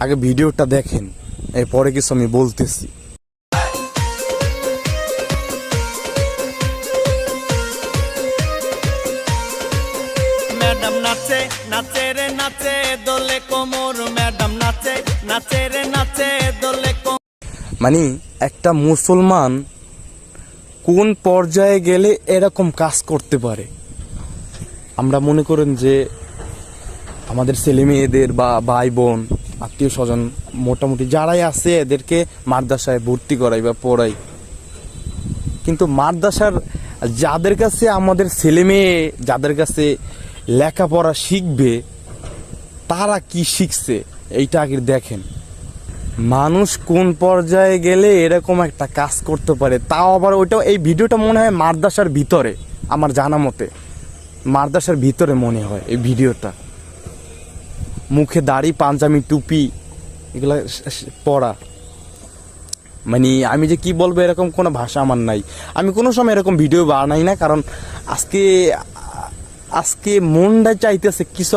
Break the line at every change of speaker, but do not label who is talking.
আগে ভিডিওটা দেখেন, এরপরে কিছু আমি বলতেছি।
ম্যাডাম নাচে নাচে রে নাচে দোলে কোমর, ম্যাডাম নাচে নাচে রে নাচে দোলে কোমর।
মানে একটা মুসলমান কোন পর্যায়ে গেলে এরকম কাজ করতে পারে? আমরা মনে করেন যে আমাদের ছেলে মেয়েদের বা ভাই বোন আত্মীয় স্বজন মোটামুটি যারাই আছে এদেরকে মাদ্রাসায় ভর্তি করাই বা পড়াই, কিন্তু মাদ্রাসার যাদের কাছে আমাদের ছেলে মেয়ে যাদের কাছে লেখাপড়া শিখবে তারা কি শিখছে এইটা আগে দেখেন। মানুষ কোন পর্যায়ে গেলে এরকম একটা কাজ করতে পারে, তাও আবার ওইটা, এই ভিডিওটা মনে হয় মাদ্রাসার ভিতরে, আমার জানা মতে মাদ্রাসার ভিতরে মনে হয় এই ভিডিওটা। মুখে দাড়ি, পাঞ্জাবি, টুপি এগুলা পরা, মানে আমি যে কি বলবো এরকম কোনো ভাষা আমার নাই। আমি কোনো সময় এরকম ভিডিও বানাই না, কারণ আজকে মনটা চাইতেছে কিছু